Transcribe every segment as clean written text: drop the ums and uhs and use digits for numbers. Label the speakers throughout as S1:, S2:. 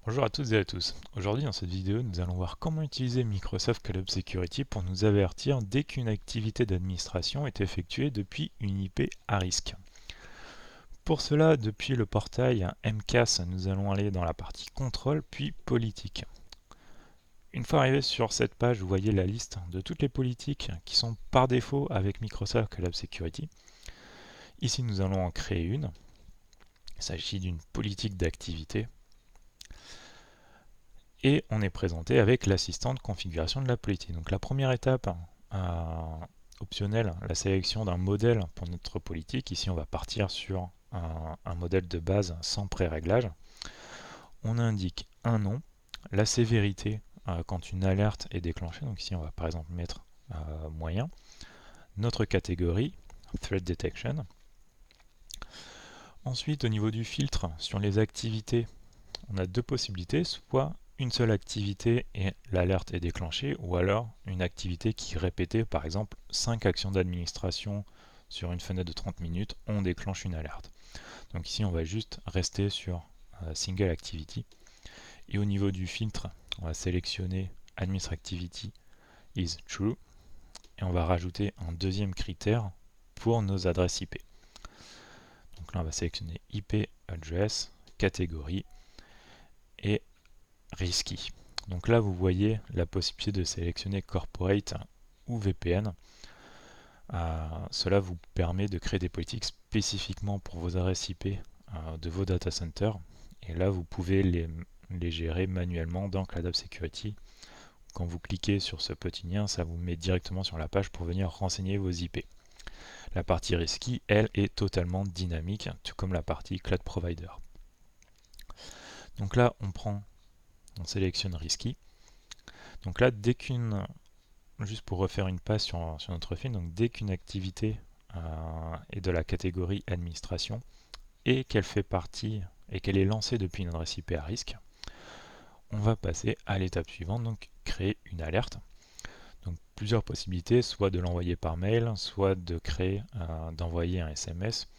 S1: Bonjour à toutes et à tous. Aujourd'hui dans cette vidéo, nous allons voir comment utiliser Microsoft Cloud Security pour nous avertir dès qu'une activité d'administration est effectuée depuis une IP à risque. Pour cela, depuis le portail MCAS, nous allons aller dans la partie contrôle puis politique. Une fois arrivé sur cette page, vous voyez la liste de toutes les politiques qui sont par défaut avec Microsoft Cloud Security. Ici, nous allons en créer une. Il s'agit d'une politique d'activité. Et on est présenté avec l'assistant de configuration de la politique. Donc la première étape optionnelle, la sélection d'un modèle pour notre politique. Ici on va partir sur un modèle de base sans pré-réglage. On indique un nom, la sévérité quand une alerte est déclenchée. Donc ici on va par exemple mettre moyen. Notre catégorie, Threat Detection. Ensuite au niveau du filtre, sur les activités, on a deux possibilités, soit une seule activité et l'alerte est déclenchée, ou alors une activité qui est répétée, par exemple 5 actions d'administration sur une fenêtre de 30 minutes, on déclenche une alerte. Donc ici on va juste rester sur Single Activity. Et au niveau du filtre, on va sélectionner Administrative Activity is True, et on va rajouter un deuxième critère pour nos adresses IP. Donc là on va sélectionner IP Address, catégorie, et Risky. Donc là, vous voyez la possibilité de sélectionner Corporate ou VPN. Cela vous permet de créer des politiques spécifiquement pour vos adresses IP de vos data centers. Et là, vous pouvez les gérer manuellement dans Cloud Security. Quand vous cliquez sur ce petit lien, ça vous met directement sur la page pour venir renseigner vos IP. La partie Risky, elle, est totalement dynamique, tout comme la partie Cloud Provider. Donc là, on sélectionne Risky. Donc là, juste pour refaire une passe sur notre fil, donc dès qu'une activité est de la catégorie administration et qu'elle fait partie et qu'elle est lancée depuis une adresse IP à risque, on va passer à l'étape suivante, donc créer une alerte. Donc plusieurs possibilités, soit de l'envoyer par mail, soit d'envoyer un SMS,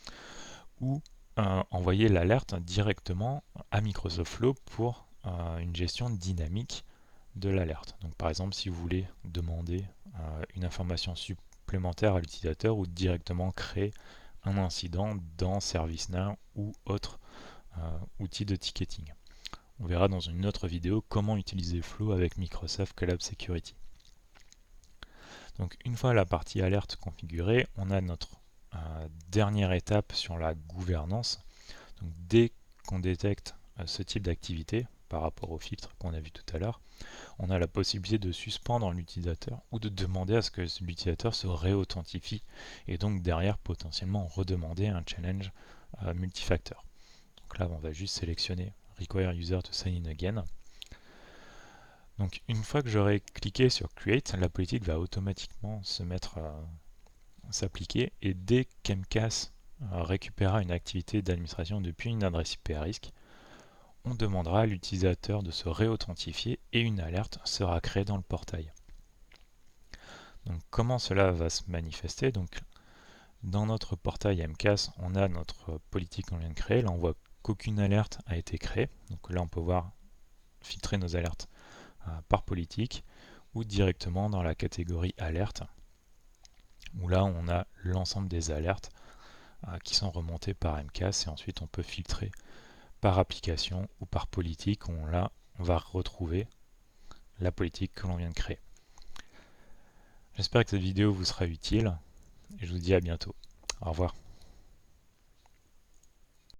S1: ou envoyer l'alerte directement à Microsoft Flow pour une gestion dynamique de l'alerte. Donc par exemple, si vous voulez demander une information supplémentaire à l'utilisateur ou directement créer un incident dans ServiceNow ou autre outil de ticketing. On verra dans une autre vidéo comment utiliser Flow avec Microsoft Cloud Security. Donc une fois la partie alerte configurée, on a notre dernière étape sur la gouvernance. Donc dès qu'on détecte ce type d'activité par rapport au filtre qu'on a vu tout à l'heure, on a la possibilité de suspendre l'utilisateur ou de demander à ce que l'utilisateur se réauthentifie et donc derrière potentiellement redemander un challenge multifacteur. Donc là on va juste sélectionner Require User to Sign in Again. Donc une fois que j'aurai cliqué sur Create, la politique va automatiquement se mettre à s'appliquer et dès qu'MCAS récupérera une activité d'administration depuis une adresse IP à risque, on demandera à l'utilisateur de se réauthentifier et une alerte sera créée dans le portail. Donc comment cela va se manifester? Donc dans notre portail MCAS, on a notre politique qu'on vient de créer. Là on voit qu'aucune alerte a été créée. Donc là on peut voir filtrer nos alertes par politique ou directement dans la catégorie alerte où là on a l'ensemble des alertes qui sont remontées par MCAS et ensuite on peut filtrer par application ou par politique où là on va retrouver la politique que l'on vient de créer. J'espère que cette vidéo vous sera utile et je vous dis à bientôt. Au revoir.